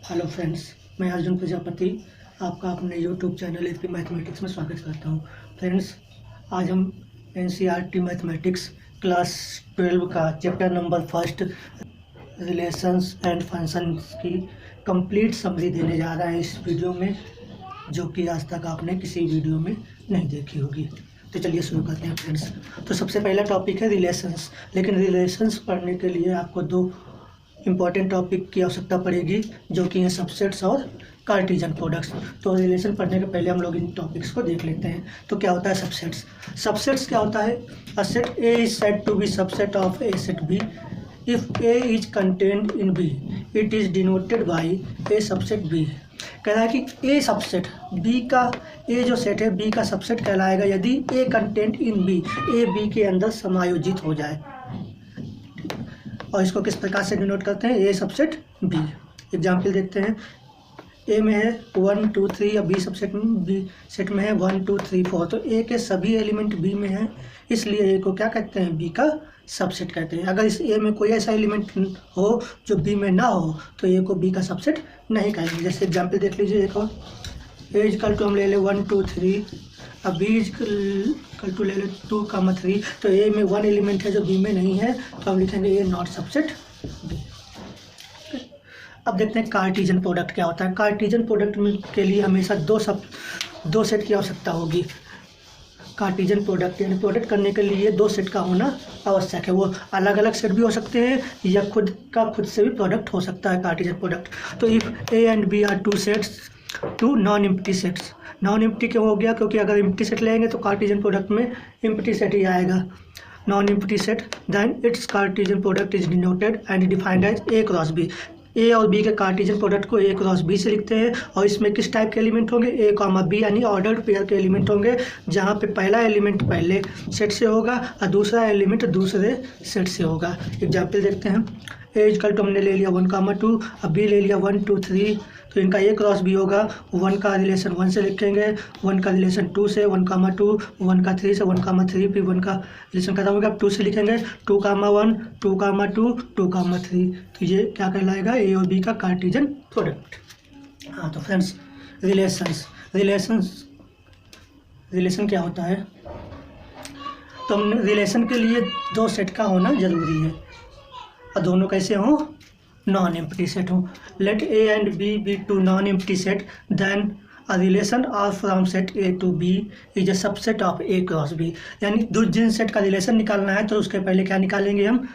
Hello friends, मैं अर्जुन प्रजापति आपका अपने यूट्यूब चैनल एपी मैथमेटिक्स में स्वागत करता हूं। फ्रेंड्स, आज हम एनसीईआरटी मैथमेटिक्स क्लास 12 का chapter number first relations and functions की कंप्लीट समरी देने जा रहे हैं इस वीडियो में, जो कि आज तक आपने किसी वीडियो में नहीं देखी होगी। तो चलिए शुरू करते हैं फ्रेंड्स। तो सबसे पहला टॉपिक है रिलेशंस। लेकिन रिलेशंस पढ़ने के लिए आपको दो इम्पॉर्टेंट टॉपिक की आवश्यकता पड़ेगी, जो कि हैं सबसेट्स और कार्टेशियन प्रोडक्ट्स। तो रिलेशन पढ़ने के पहले हम लोग इन टॉपिक्स को देख लेते हैं। तो क्या होता है सबसेट्स? सबसेट्स क्या होता है? A set A is said to be subset of a set B if A is contained in B, it is denoted by A subset B. कह रहा है कि ए सबसेट बी का, ए जो सेट है बी का सबसेट कहलाएगा यदि A content in B, A B के अंदर समायोजित हो जाए। और इसको किस प्रकार से डिनोट करते हैं? ए सबसेट बी। एग्जाम्पल देखते हैं। ए में है 1 2 3 या बी सबसेट में, बी सेट में है 1 2 3 4। तो ए के सभी एलिमेंट बी में हैं, इसलिए ए को क्या कहते हैं? बी का सबसेट कहते हैं। अगर इस ए में कोई ऐसा एलिमेंट हो जो बी में ना हो तो ए को बी का सबसेट नहीं कहेंगे। जैसे एग्जाम्पल देख लीजिए, एक और ए इजकल टू हम ले लें 1 2 3, अब बी इजकल टू ले लें 2 3। तो ए में वन एलिमेंट है जो बी में नहीं है, तो हम लिखेंगे ए नॉट सबसेट बी। अब देखते हैं कार्टेशियन प्रोडक्ट क्या होता है। कार्टेशियन प्रोडक्ट के लिए हमेशा दो सेट की आवश्यकता होगी। कार्टेशियन प्रोडक्ट यानी प्रोडक्ट करने के लिए दो सेट का होना आवश्यक है। वो अलग अलग सेट भी हो सकते हैं या खुद से भी प्रोडक्ट हो सकता है कार्टेशियन प्रोडक्ट। तो if A and B are two sets two non empty sets. Non empty क्यों हो गया? क्योंकि अगर एम्प्टी सेट लेंगे तो कार्टेशियन प्रोडक्ट में एम्प्टी सेट ही आएगा। Non empty set then its Cartesian product is denoted and defined as A cross B. A और बी के कार्टेशियन प्रोडक्ट को ए क्रॉस बी से लिखते हैं। और इसमें किस टाइप के एलिमेंट होंगे? ए कॉमा बी यानी ऑर्डर्ड पेयर के एलिमेंट होंगे, जहाँ पे पहला एलिमेंट पहले सेट से होगा और दूसरा एलिमेंट दूसरे सेट से होगा। एग्जाम्पल देखते हैं। ए इजकल टू हमने ले लिया 1 2, अब बी ले लिया 1 2 3। तो इनका ए क्रॉस बी होगा। 1 का रिलेशन 1 से लिखेंगे, 1 का रिलेशन 2 से, 1 2, 1 का 3 से, 1 3, फिर 1 का रिलेशन खत्म होगा। अब 2 से लिखेंगे 2 1, 2 2, 2 3। तो ये क्या कहलाएगा? ए और बी का कार्टेशियन प्रोडक्ट। हाँ, तो फ्रेंड्स रिलेशन क्या होता है? तो रिलेशन के लिए दो सेट का होना जरूरी है, और दोनों कैसे हों? नॉन एम्प्टी सेट हो। Let A and B be two non empty set, then a relation R from set A to B is a subset of A cross B. यानी जिन सेट का रिलेशन निकालना है तो उसके पहले क्या निकालेंगे? हम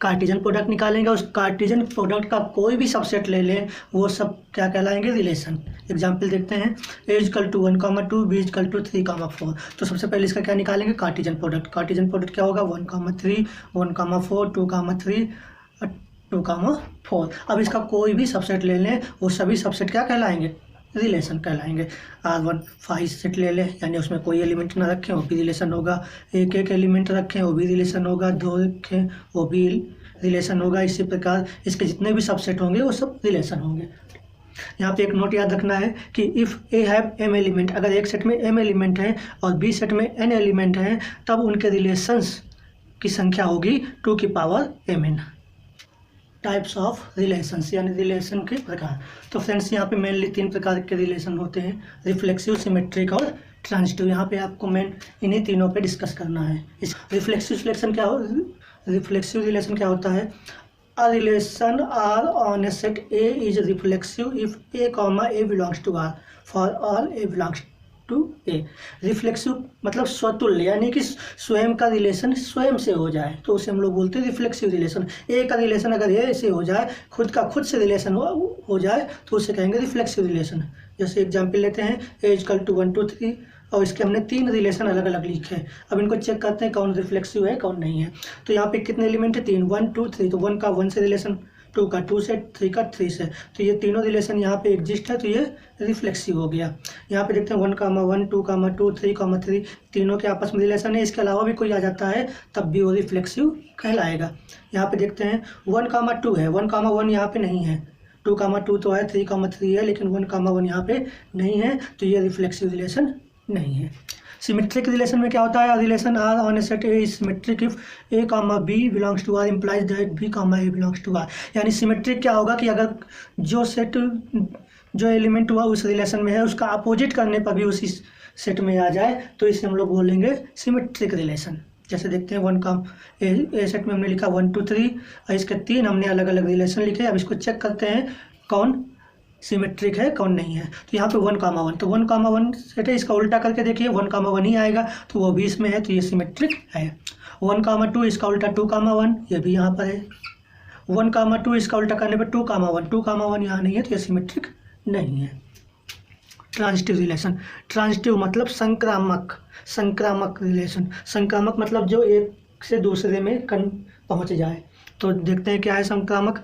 कार्टेशियन प्रोडक्ट निकालेंगे। उस कार्टेशियन प्रोडक्ट का कोई भी सबसेट ले लें, वो सब क्या कहलाएंगे? रिलेशन। एग्जाम्पल देखते हैं। A equal to 1 2, B equal to 3 4। तो सबसे पहले इसका क्या निकालेंगे? Cartesian product. कार्टेशियन प्रोडक्ट क्या होगा? 1 3, 1 4, 2 3, 2 4। अब इसका कोई भी सबसेट ले लें, वो सभी सबसेट क्या कहलाएंगे? रिलेशन कहलाएंगे। R1 5 सेट ले लें, यानी उसमें कोई एलिमेंट ना रखें, वो भी रिलेशन होगा। एक एलिमेंट रखें, वो भी रिलेशन होगा। 2 रखें, वो भी रिलेशन होगा। इसी प्रकार इसके जितने भी सबसेट होंगे वो सब रिलेशन होंगे। यहाँ पे एक नोट याद रखना है कि if A have M element, अगर एक सेट में एम एलिमेंट है और बी सेट में एन एलिमेंट है, तब उनके रिलेशंस की संख्या होगी 2 की power mn। Types of relations यानी रिलेशन के प्रकार। तो फ्रेंड्स, यहाँ पे मेनली 3 प्रकार के रिलेशन होते हैं: रिफ्लेक्सिव, सिमेट्रिक और ट्रांजिटिव। यहाँ पे आपको मेन इन्हीं तीनों पे डिस्कस करना है। इस रिफ्लेक्सिव रिलेशन क्या होता है? A relation R on a set A is reflexive if A comma A belongs to R for all A belongs to A. Reflexive मतलब स्वतुल्य, यानी कि स्वयं का रिलेशन स्वयं से हो जाए तो उसे हम लोग बोलते हैं रिफ्लेक्सिव रिलेशन। ए का रिलेशन अगर ए से हो जाए, खुद का खुद से रिलेशन हो जाए, तो उसे कहेंगे रिफ्लेक्सिव रिलेशन। जैसे एग्जाम्पल लेते हैं। ए इजकल टू 1 2 3, और इसके हमने 3 रिलेशन अलग अलग लिखे हैं। अब इनको चेक करते हैं कौन रिफ्लेक्सिव है कौन नहीं है। तो यहाँ पे कितने एलिमेंट है? 3, 1 2 3। तो 1 का 1 से रिलेशन, 2 का 2 से, 3 का 3 से। तो ये तीनों रिलेशन यहाँ पे एग्जिस्ट है, तो ये रिफ्लेक्सिव हो गया। यहाँ पे देखते हैं 1 1, 2 2, 3 3, तीनों के आपस में रिलेशन है। इसके अलावा भी कोई आ जाता है तब भी वो रिफ्लेक्सिव कहलाएगा। यहाँ पे देखते हैं 1 2 है, 1 1 यहाँ पे नहीं है। 2 2 तो है, 3 3 है, लेकिन 1 1 यहाँ पे नहीं है, तो ये रिफ्लेक्सिव रिलेशन नहीं है। सिमेट्रिक रिलेशन में क्या होता है, relation R on a set A is symmetric if A comma B belongs to R implies that B comma A belongs to R. यानी सिमेट्रिक क्या होगा कि अगर जो एलिमेंट हुआ उस रिलेशन में है उसका अपोजिट करने पर भी उसी सेट में आ जाए तो इसे हम लोग बोलेंगे सिमेट्रिक रिलेशन। जैसे देखते हैं वन का ए सेट में हमने लिखा 1 2 3 और इसके 3 हमने अलग अलग रिलेशन लिखे। अब इसको चेक करते हैं कौन सिमेट्रिक है कौन नहीं है। तो यहाँ पे 1, 1 तो 1, 1 सेट है, इसका उल्टा करके देखिए 1, 1 ही आएगा तो वो भी इसमें है तो ये सिमेट्रिक है। 1, 2 इसका उल्टा 2, 1 ये भी यहाँ पर है। 1, 2 इसका उल्टा करने पर 2, 1 2, 1 यहाँ नहीं है तो ये सिमेट्रिक नहीं है। ट्रांजिटिव रिलेशन, ट्रांजिटिव मतलब संक्रामक रिलेशन। संक्रामक मतलब जो एक से दूसरे में पहुँच जाए। तो देखते हैं क्या है संक्रामक।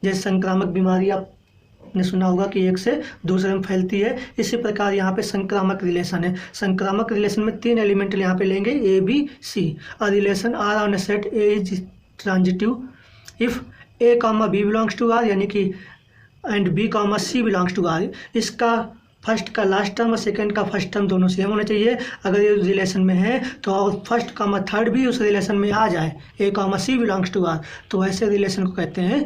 जैसे संक्रामक बीमारी आपने सुना होगा कि एक से दूसरे में फैलती है, इसी प्रकार यहाँ पे संक्रामक रिलेशन है। संक्रामक रिलेशन में 3 एलिमेंट यहाँ पे लेंगे A B C. A relation R on a set A is transitive if A comma B belongs to R यानी कि and B comma C belongs to R. इसका फर्स्ट का लास्ट टर्म और second का first term दोनों same होना चाहिए। अगर ये रिलेशन में है तो फर्स्ट कामा थर्ड भी उस रिलेशन में आ जाए, ए कामा सी बिलोंग्स टू आर, तो ऐसे रिलेशन को कहते हैं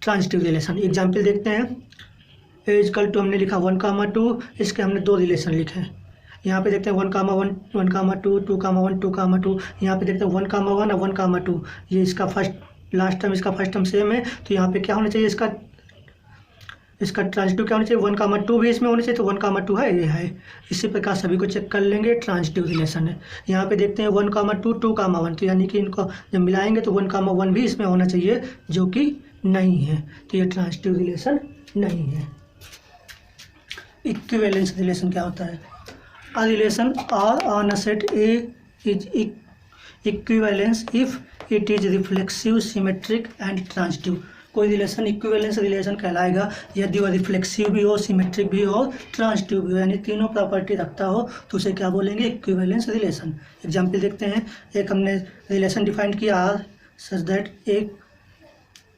ट्रांजिटिव रिलेशन। एग्जाम्पल देखते हैं। ए इक्वल टू हमने लिखा 1, 2, इसके हमने 2 रिलेशन लिखे हैं। यहाँ पे देखते हैं 1, 1, 2, 2, 1, 2, यहाँ पे देखते हैं 1, 1 और 1, 2। ये इसका फर्स्ट लास्ट टर्म इसका फर्स्ट टर्म सेम है तो यहाँ पे क्या होना चाहिए, इसका ट्रांजिटिव क्या होना चाहिए, 1, 2 भी इसमें होना चाहिए तो 1, 2 है ये है। इसी प्रकार सभी को चेक कर लेंगे, ट्रांजिटिव रिलेशन है। यहाँ पे देखते हैं 1, 2, 2, 1 तो यानी कि इनको जब मिलाएंगे तो 1, 1 भी इसमें होना चाहिए जो कि नहीं है, तो ये ट्रांजिटिव रिलेशन नहीं है। इक्विवेलेंस रिलेशन क्या होता है, a relation R on a set A is equivalence if it is reflexive symmetric and transitive. कोई रिलेशन इक्विवेलेंस रिलेशन कहलाएगा यदि वह रिफ्लेक्सिव भी हो, सिमेट्रिक भी हो, ट्रांजिटिव भी हो, यानी तीनों प्रॉपर्टी रखता हो तो उसे क्या बोलेंगे, इक्विवेलेंस रिलेशन। एग्जाम्पल देखते हैं। एक हमने रिलेशन डिफाइन किया R such that A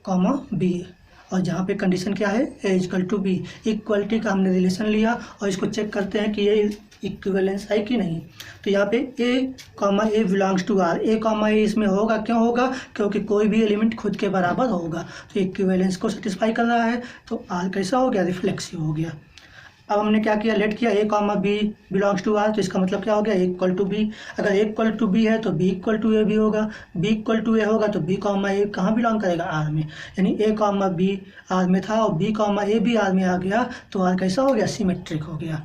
comma B और जहाँ पे कंडीशन क्या है A equal to B. Equality का हमने रिलेशन लिया और इसको चेक करते हैं कि ये इक्विवेलेंस है कि नहीं। तो यहाँ पे A comma A belongs to R, A comma A इसमें होगा, क्यों होगा, क्योंकि कोई भी एलिमेंट खुद के बराबर होगा तो इक्विवेलेंस को सेटिस्फाई कर रहा है। तो आर कैसा हो गया, रिफ्लेक्सिव हो गया। अब हमने क्या किया, लेट किया A comma B belongs to R, तो इसका मतलब क्या हो गया, ए इक्वल टू बी। अगर ए इक्वल टू बी है तो बी इक्वल टू ए भी होगा, बी इक्वल टू ए होगा तो बी कॉमा ए कहाँ बिलोंग करेगा, आर में। यानी ए कॉमा बी आर में था और बी कॉमा ए भी आर में आ गया तो आर कैसा हो गया, सिमेट्रिक हो गया।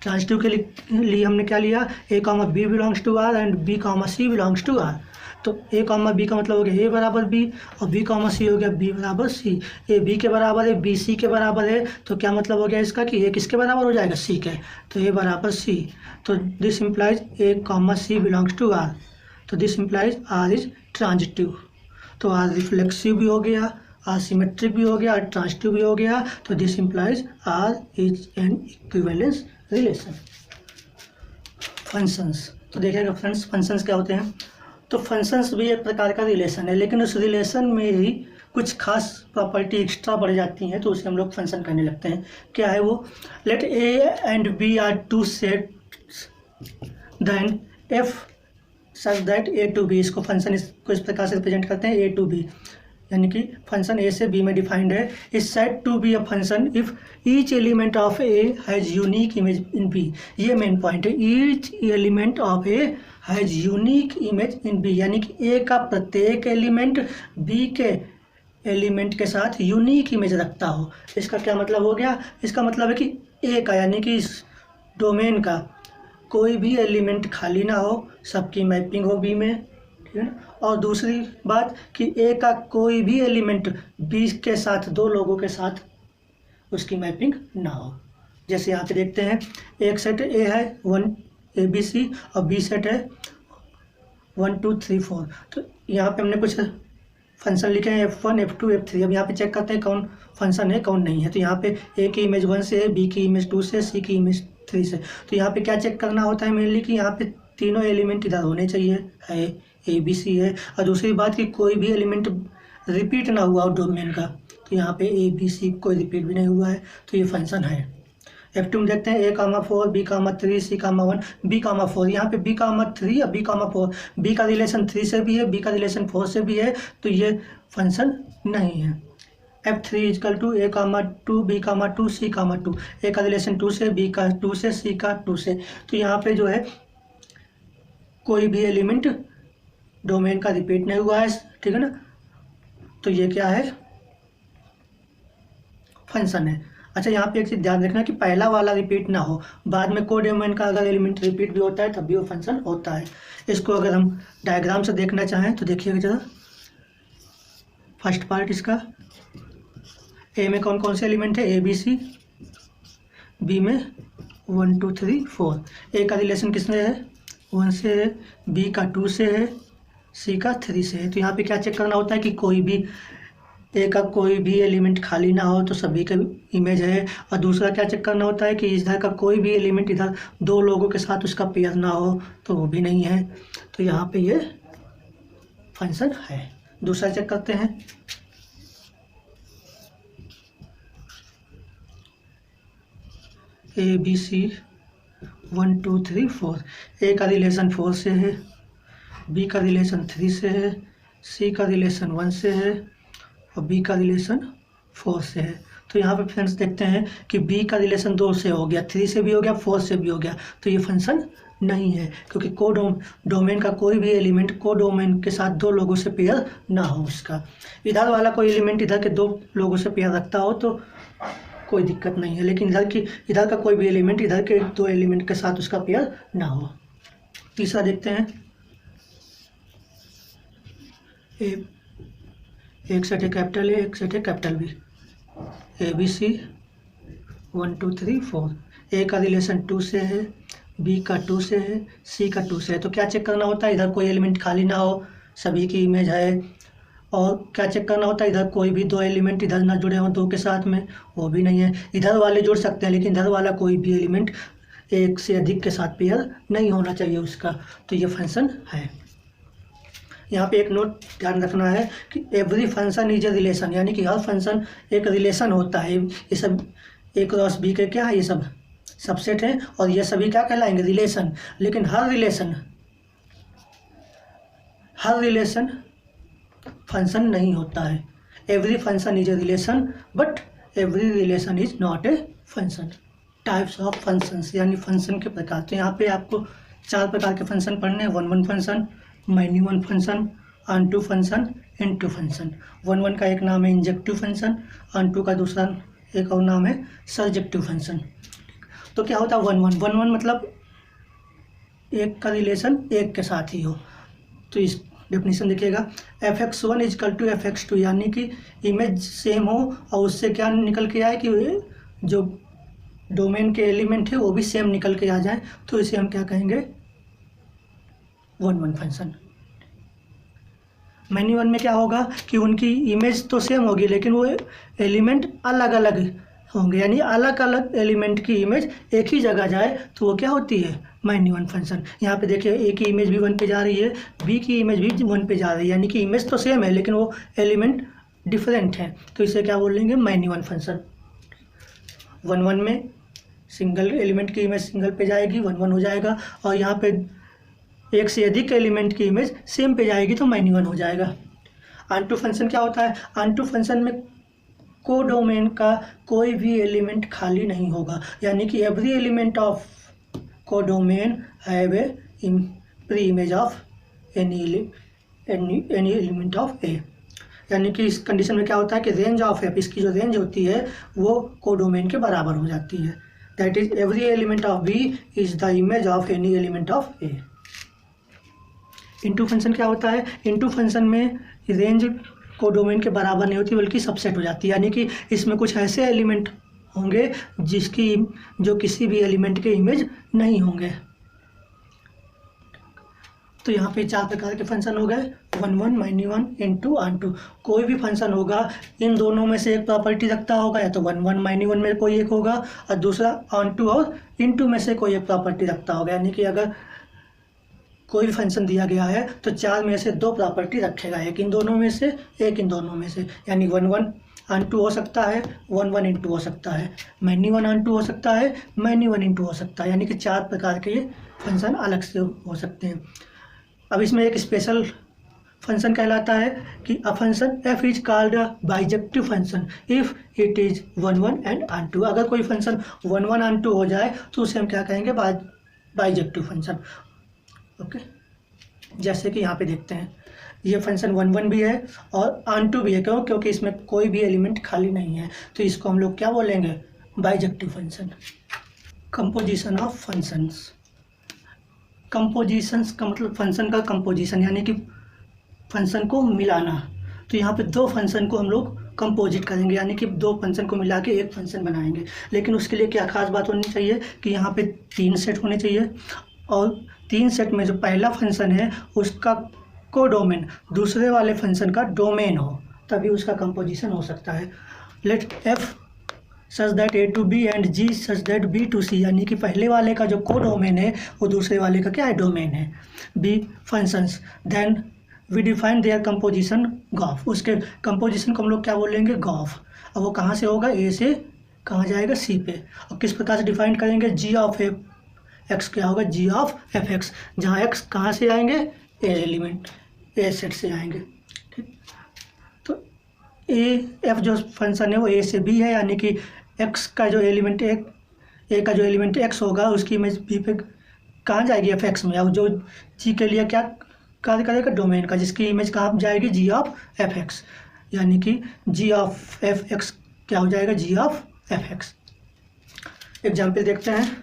ट्रांजिटिव के लिए हमने क्या लिया, A comma B belongs to R and B comma C belongs to R. तो ए कॉमा बी का मतलब हो गया ए बराबर बी और बी कॉमा सी हो गया बी बराबर सी। ए बी के बराबर है, बी सी के बराबर है, तो क्या मतलब हो गया इसका कि ए किसके बराबर हो जाएगा, सी के। तो ए बराबर सी, तो this implies A comma C belongs to R, तो this implies R is transitive. तो आर रिफ्लेक्सिव भी हो गया, आर सिमेट्रिक भी हो गया और ट्रांजिटिव भी हो गया, तो this implies R is an equivalence relation. Functions, तो देखिएगा फ्रेंड्स फंक्शंस क्या होते हैं। तो फंक्शंस भी एक प्रकार का रिलेशन है, लेकिन उस रिलेशन में ही कुछ खास प्रॉपर्टी एक्स्ट्रा बढ़ जाती हैं तो उसे हम लोग फंक्शन कहने लगते हैं। क्या है वो, let A and B are two sets then F such that A to B. इसको फंक्शन इसको इस प्रकार से रिप्रेजेंट करते हैं, ए टू बी, यानी कि फंक्शन ए से बी में डिफाइंड है। Is said to be a function if each element of A has unique image in B. ये मेन पॉइंट है, each element of A has unique image in B, यानी कि ए का प्रत्येक एलिमेंट बी के element के साथ यूनिक इमेज रखता हो। इसका क्या मतलब हो गया, इसका मतलब है कि ए का यानी कि इस डोमेन का कोई भी एलिमेंट खाली ना हो, सबकी मैपिंग हो बी में, ठीक है ना। और दूसरी बात कि ए का कोई भी एलिमेंट बी के साथ दो लोगों के साथ उसकी मैपिंग ना हो। जैसे यहाँ पे देखते हैं एक सेट ए है 1 ABC और बी सेट है 1 2 3 4। तो यहाँ पे हमने कुछ फंक्शन लिखे हैं F1 F2 F3। अब यहाँ पे चेक करते हैं कौन फंक्शन है कौन नहीं है। तो यहाँ पे ए की इमेज 1 से है, बी की इमेज 2 से, सी की इमेज 3 से। तो यहाँ पे क्या चेक करना होता है मेनली कि यहाँ पे तीनों एलिमेंट इधर होने चाहिए, है ABC है, और दूसरी बात कि कोई भी एलिमेंट रिपीट ना हुआ डोमेन का। तो यहाँ पे ABC कोई रिपीट भी नहीं हुआ है तो ये फंक्शन है। F2 में देखते हैं A,4 B,3 C,1 B,4। यहाँ पे B,3 या B,4, B का रिलेशन 3 से भी है, B का रिलेशन 4 से भी है, तो ये फंक्शन नहीं है। F3 equal to A,2 B,2 C,2, A का रिलेशन 2 से, B का 2 से, C का 2 से। तो यहाँ पे जो है कोई भी एलिमेंट डोमेन का रिपीट नहीं हुआ है, ठीक है ना, तो ये क्या है, फंक्शन है। अच्छा, यहाँ पे एक चीज़ ध्यान रखना कि पहला वाला रिपीट ना हो, बाद में कोड डोमेन का अगर एलिमेंट रिपीट भी होता है तब भी वो फंक्शन होता है। इसको अगर हम डायग्राम से देखना चाहें तो देखिएगा जरा। फर्स्ट पार्ट इसका, ए में कौन कौन से एलिमेंट है, ABC, बी में 1 2 3 4, ए का रिलेशन किसने है, 1 से है, बी का 2 से है, सी का 3 से है। तो यहाँ पे क्या चेक करना होता है कि कोई भी ए का कोई भी एलिमेंट खाली ना हो, तो सभी का इमेज है। और दूसरा क्या चेक करना होता है कि इधर का कोई भी एलिमेंट इधर दो लोगों के साथ उसका पेयर ना हो, तो वो भी नहीं है। तो यहाँ पे ये फंक्शन है। दूसरा चेक करते हैं, ABC 1 2 3 4, ए का रिलेशन 4 से है, बी का रिलेशन 3 से है, सी का रिलेशन 1 से है और बी का रिलेशन 4 से है। तो यहाँ पे फ्रेंड्स देखते हैं कि बी का रिलेशन 2 से हो गया, 3 से भी हो गया, 4 से भी हो गया, तो ये फंक्शन नहीं है, क्योंकि डोमेन का कोई भी एलिमेंट को डोमेन के साथ दो लोगों से पेयर ना हो उसका। इधर वाला कोई एलिमेंट इधर के दो लोगों से पेयर रखता हो तो कोई दिक्कत नहीं है, लेकिन इधर का कोई भी एलिमेंट इधर के दो एलिमेंट के साथ उसका पेयर ना हो। तीसरा देखते हैं, एक सेट है कैपिटल ए, एक सेट है कैपिटल बी, ABC 1 2 3 4, ए का रिलेशन 2 से है, बी का 2 से है, सी का 2 से है। तो क्या चेक करना होता है, इधर कोई एलिमेंट खाली ना हो, सभी की इमेज है। और क्या चेक करना होता है, इधर कोई भी दो एलिमेंट इधर ना जुड़े हों दो के साथ में, वो भी नहीं है। इधर वाले जुड़ सकते हैं लेकिन इधर वाला कोई भी एलिमेंट एक से अधिक के साथ पेयर नहीं होना चाहिए उसका, तो ये फंक्शन है। यहाँ पे एक नोट ध्यान रखना है कि every function is a relation, यानी कि हर फंक्शन एक रिलेशन होता है। ये सब ए क्रॉस बी के क्या है, ये सब सबसेट है और ये सभी क्या कहलाएंगे, रिलेशन। लेकिन हर रिलेशन फंक्शन नहीं होता है। Every function is a relation but every relation is not a function. Types of functions, यानी फंक्शन के प्रकार। तो यहाँ पे आपको 4 प्रकार के फंक्शन पढ़ने हैं, 1 function, many 1 function, onto function, into function. 1 का एक नाम है इंजेक्टिव फंक्शन, ऑन-टू का दूसरा एक और नाम है सर्जेक्टिव फंक्शन। तो क्या होता है 1 मतलब एक का रिलेशन एक के साथ ही हो। तो इस डेफिनेशन देखिएगा, fx1 इजकल टू fx2, यानी कि इमेज सेम हो और उससे क्या निकल के आए कि जो डोमेन के एलिमेंट है वो भी सेम निकल के आ जाए, तो इसे हम क्या कहेंगे, 1 फंक्शन। मैनी 1 में क्या होगा कि उनकी इमेज तो सेम होगी लेकिन वो एलिमेंट अलग अलग होंगे, यानी अलग अलग एलिमेंट की इमेज एक ही जगह जाए तो वो क्या होती है, मैनी 1 फंक्शन। यहाँ पे देखिए ए की इमेज भी 1 पे जा रही है, बी की इमेज भी 1 पे जा रही है, यानी कि इमेज तो सेम है लेकिन वो एलिमेंट डिफरेंट है, तो इसे क्या बोल लेंगे, मैनी 1 फंक्शन। 1 में सिंगल एलिमेंट की इमेज सिंगल पे जाएगी, 1 हो जाएगा, और यहाँ पे एक से अधिक एलिमेंट की इमेज सेम पे जाएगी तो मैनी 1 हो जाएगा। ऑन-टू फंक्शन क्या होता है, ऑन-टू फंक्शन में को डोमेन का कोई भी एलिमेंट खाली नहीं होगा, यानी कि एवरी एलिमेंट ऑफ को domain have a pre image of any element of A. यानी कि इस कंडीशन में क्या होता है कि रेंज ऑफ एफ, इसकी जो रेंज होती है वो को डोमेन के बराबर हो जाती है। That is every element of B is the image of any element of A. Into function क्या होता है, इनटू फंक्शन में रेंज को डोमेन के बराबर नहीं होती बल्कि सबसेट हो जाती है, यानी कि इसमें कुछ ऐसे एलिमेंट होंगे जो किसी भी एलिमेंट के इमेज नहीं होंगे। तो यहाँ पे 4 प्रकार के फंक्शन हो गए, 1 मैनी 1, इनटू, ऑन-टू। कोई भी फंक्शन होगा इन दोनों में से एक प्रॉपर्टी रखता होगा, या तो 1 मैनी 1 में कोई एक होगा और दूसरा ऑन-टू और इनटू में से कोई एक प्रॉपर्टी रखता होगा। यानी कि अगर कोई भी फंक्शन दिया गया है तो 4 में से 2 प्रॉपर्टी रखेगा, एक इन दोनों में से, एक इन दोनों में से, यानी 1 1 ऑन 2 हो सकता है, 1 1 इंटू हो सकता है, मैनी 1 ऑन 2 हो सकता है, मैनी 1 इंटू हो सकता है, यानी कि 4 प्रकार के फंक्शन अलग से हो सकते हैं। अब इसमें एक स्पेशल फंक्शन कहलाता है कि a function F is called a bijective function if it is 1 1 and on 2। अगर कोई फंक्शन 1 1 ऑन 2 हो जाए तो उसे हम क्या कहेंगे, बाइजेक्टिव फंक्शन। ओके, जैसे कि यहाँ पे देखते हैं ये फंक्शन 1 1 भी है और ऑन 2 भी है, क्यों? क्योंकि इसमें कोई भी एलिमेंट खाली नहीं है, तो इसको हम लोग क्या बोलेंगे, bijective function. Composition of functions, compositions का मतलब फंक्शन का कंपोजिशन यानी कि फंक्शन को मिलाना। तो यहाँ पे 2 फंक्शन को हम लोग कंपोजिट करेंगे, यानी कि 2 फंक्शन को मिला के एक फंक्शन बनाएंगे। लेकिन उसके लिए क्या खास बात होनी चाहिए कि यहाँ पे 3 सेट होने चाहिए और 3 सेट में जो पहला फंक्शन है उसका कोडोमेन दूसरे वाले फंक्शन का डोमेन हो, तभी उसका कंपोजिशन हो सकता है। Let F such that A to B and G such that B to C, यानी कि पहले वाले का जो कोडोमेन है वो दूसरे वाले का क्या है, डोमेन है। B functions then we define their composition gof, उसके कंपोजिशन को हम लोग क्या बोलेंगे, गॉफ। अब वो कहाँ से होगा, ए से कहाँ जाएगा, सी पे। और किस प्रकार से डिफाइन करेंगे, जी ऑफ एक्स क्या होगा, जी ऑफ एफ एक्स, जहाँ एक्स कहाँ से आएंगे, ए एलिमेंट, ए सेट से आएंगे। ठीक, तो एफ जो फंक्शन है वो ए से बी है, यानी कि एक्स का जो एलिमेंट ए का जो एलिमेंट एक्स होगा उसकी इमेज बी पे कहाँ जाएगी, एफ एक्स में। अब जो जी के लिए क्या कार्य करेगा, डोमेन का, जिसकी इमेज कहाँ जाएगी, जी ऑफ एफ एक्स, यानी कि जी ऑफ एफ एक्स क्या हो जाएगा, G of F X. Example देखते हैं।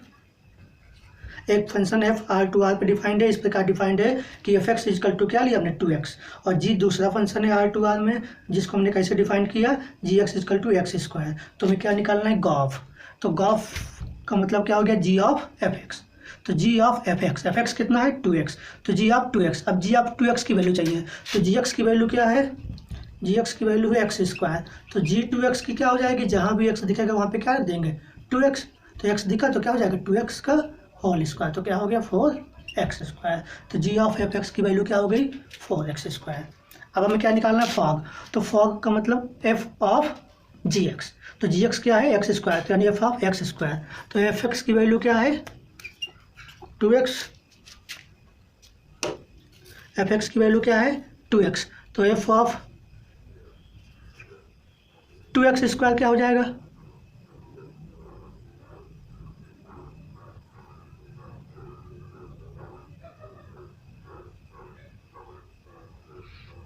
एक function F R to R पे डिफाइंड है, इस प्रकार डिफाइंड है कि एफ एक्स इजकल टू क्या लिया हमने, 2x, और जी दूसरा फंक्शन है आर टू आर में जिसको हमने कैसे डिफाइन किया, G X equal to X square. तो हमें क्या निकालना है, गॉफ। तो गॉफ का मतलब क्या हो गया, जी ऑफ एफ एक्स। तो जी ऑफ एफ एक्स कितना है, 2x, तो जी ऑफ 2x। अब जी ऑफ 2x की वैल्यू चाहिए, तो जी एक्स की वैल्यू क्या है, जी एक्स की वैल्यू है एक्स स्क्वायर। तो जी 2x की क्या हो जाएगी, जहाँ भी x दिखेगा वहाँ पे क्या रख देंगे, 2x। तो x दिखा तो क्या हो जाएगा, 2x का होल स्क्वायर, तो क्या हो गया 4x स्क्वायर। तो जी ऑफ एफ एक्स की वैल्यू क्या हो गई, 4x स्क्वायर। अब हमें क्या निकालना है, फॉग। तो फॉग का मतलब एफ ऑफ जी एक्स, तो जी एक्स क्या है, एक्स स्क्वायर, यानी एफ ऑफ एक्स स्क्वायर। तो एफ एक्स की वैल्यू क्या है, 2x, एफ एक्स की वैल्यू क्या है, 2x। तो एफ ऑफ 2x स्क्वायर क्या हो जाएगा,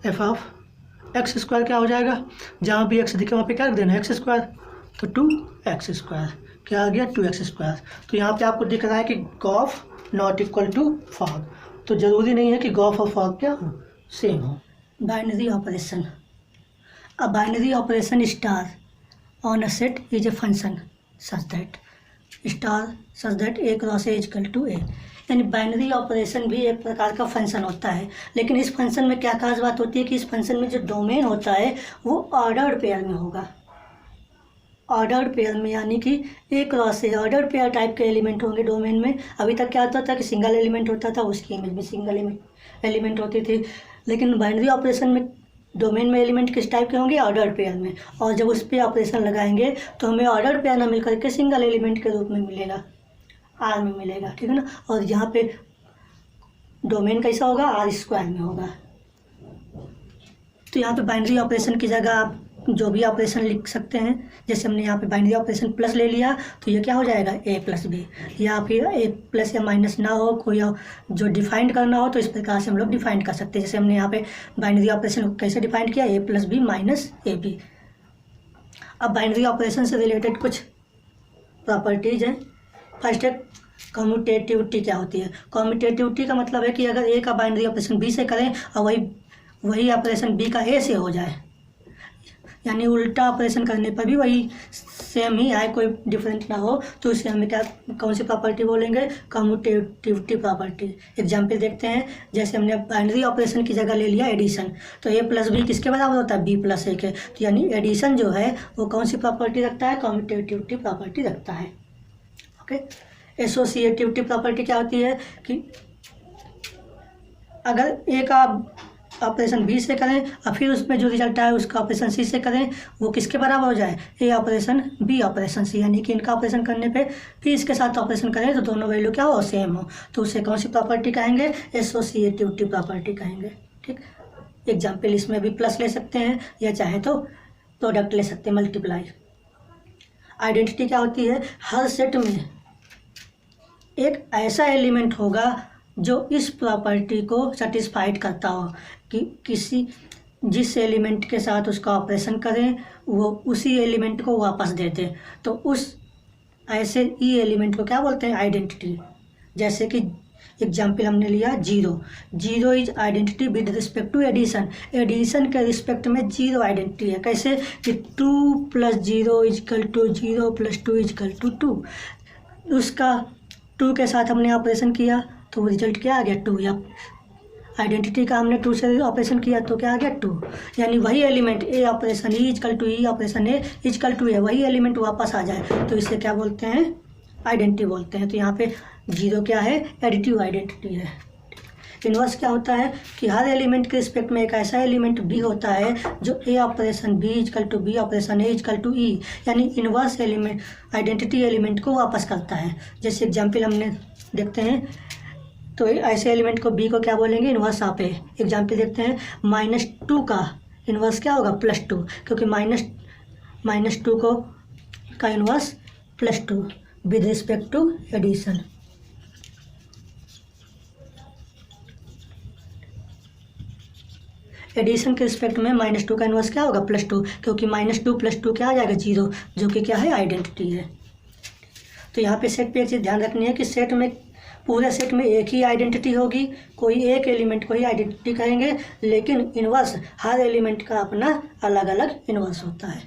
एफ ऑफ एक्स स्क्वायर क्या हो जाएगा, जहाँ भी एक्स दिखे वहाँ पे क्या रख देना, एक्स स्क्वायर, तो 2x स्क्वायर क्या आ गया, 2x स्क्वायर। तो यहाँ पे आपको दिख रहा है कि gof not equal to fog, तो ज़रूरी नहीं है कि गॉफ और फॉग क्या हो, सेम हो। Binary operation, a binary operation star on a set is a function such that A cross A equal to A, यानी बाइनरी ऑपरेशन भी एक प्रकार का फंक्शन होता है। लेकिन इस फंक्शन में क्या खास बात होती है कि इस फंक्शन में जो डोमेन होता है वो ऑर्डर्ड पेयर में होगा, ऑर्डर्ड पेयर में, यानी कि A cross A ordered pair type के एलिमेंट होंगे डोमेन में। अभी तक क्या होता था कि सिंगल एलिमेंट होता था, उसकी इमेज में सिंगल एलिमेंट होती थी। लेकिन बाइनरी ऑपरेशन में डोमेन में एलिमेंट किस टाइप के होंगे, ऑर्डर्ड पेयर में, और जब उस पर ऑपरेशन लगाएंगे तो हमें ऑर्डर्ड पेयर ना मिल करके सिंगल एलिमेंट के रूप में मिलेगा, आर में मिलेगा, ठीक है ना। और यहाँ पे डोमेन कैसा होगा, आर स्क्वायर में होगा। तो यहाँ पे बाइनरी ऑपरेशन की जगह आप जो भी ऑपरेशन लिख सकते हैं, जैसे हमने यहाँ पे बाइनरी ऑपरेशन प्लस ले लिया तो ये क्या हो जाएगा, ए प्लस बी, या फिर ए प्लस या माइनस ना हो, कोई जो डिफाइंड करना हो तो इस प्रकार से हम लोग डिफाइंड कर सकते हैं। जैसे हमने यहाँ पे बाइनरी ऑपरेशन कैसे डिफाइंड किया, A plus B minus A B. अब बाइनरी ऑपरेशन से रिलेटेड कुछ प्रॉपर्टीज हैं। फर्स्ट है कम्यूटेटिविटी। क्या होती है कम्यूटेटिविटी, का मतलब है कि अगर ए का बाइनरी ऑपरेशन बी से करें और वही ऑपरेशन बी का ए से हो जाए, यानी उल्टा ऑपरेशन करने पर भी वही सेम ही आए, कोई डिफरेंट ना हो, तो इसे हमें क्या, कौन सी प्रॉपर्टी बोलेंगे, कम्यूटेटिविटी प्रॉपर्टी। एग्जाम्पल देखते हैं, जैसे हमने बाइनरी ऑपरेशन की जगह ले लिया एडिशन, तो ए प्लस बी किसके बराबर होता है, बी प्लस ए के। तो यानी एडिशन जो है वो कौन सी प्रॉपर्टी रखता है, कम्यूटेटिविटी प्रॉपर्टी रखता है। ओके। एसोसिएटिविटी प्रॉपर्टी क्या होती है कि अगर ए का ऑपरेशन बी से करें और फिर उसमें जो रिजल्ट आए उसका ऑपरेशन सी से करें, वो किसके बराबर हो जाए, ए ऑपरेशन बी ऑपरेशन सी, यानी कि इनका ऑपरेशन करने पे फिर इसके साथ ऑपरेशन करें तो दोनों वैल्यू क्या हो, सेम हो। तो उसे कौन सी प्रॉपर्टी कहेंगे, एसोसिएटिविटी प्रॉपर्टी कहेंगे। ठीक, एग्जाम्पल इसमें भी प्लस ले सकते हैं या चाहे तो प्रोडक्ट ले सकते हैं, मल्टीप्लाई। आइडेंटिटी क्या होती है, हर सेट में एक ऐसा एलिमेंट होगा जो इस प्रॉपर्टी को सेटिस्फाइड करता हो कि किसी जिस एलिमेंट के साथ उसका ऑपरेशन करें वो उसी एलिमेंट को वापस दे दे, तो उस ऐसे ई एलिमेंट को क्या बोलते हैं, आइडेंटिटी। जैसे कि एग्जाम्पल हमने लिया zero is identity with respect to addition, addition के रिस्पेक्ट में जीरो आइडेंटिटी है। कैसे कि 2 + 0 = 0 + 2 = 2, उसका 2 के साथ हमने ऑपरेशन किया तो रिजल्ट क्या आ गया, 2। या आइडेंटिटी का हमने 2 से ऑपरेशन किया तो क्या आ गया, 2। यानी वही एलिमेंट ए ऑपरेशन ई ऑपरेशन ए = है, वही एलिमेंट वापस आ जाए तो इसे क्या बोलते हैं, आइडेंटिटी बोलते हैं। तो यहाँ पे जीरो क्या है, एडिटिव आइडेंटिटी है। इन्वर्स क्या होता है कि हर एलिमेंट के रिस्पेक्ट में एक ऐसा एलिमेंट बी होता है जो ए ऑपरेशन बी = बी ऑपरेशन ए = ई, यानी इन्वर्स एलिमेंट आइडेंटिटी एलिमेंट को वापस करता है। जैसे एग्जाम्पल हमने देखते हैं तो ऐसे एलिमेंट को बी को क्या बोलेंगे, इन्वर्स ऑफ ए। एग्जाम्पल देखते हैं, -2 का इन्वर्स क्या होगा, +2, क्योंकि -2 का inverse +2 with respect to addition. Addition के रिस्पेक्ट में -2 का इन्वर्स क्या होगा, +2, क्योंकि -2 + 2 क्या आ जाएगा, 0, जो कि क्या है, आइडेंटिटी है। तो यहाँ पे सेट पे एक चीज़ ध्यान रखनी है कि सेट में, पूरे सेट में एक ही आइडेंटिटी होगी, कोई एक एलिमेंट को ही आइडेंटिटी कहेंगे, लेकिन इन्वर्स हर एलिमेंट का अपना अलग अलग इन्वर्स होता है।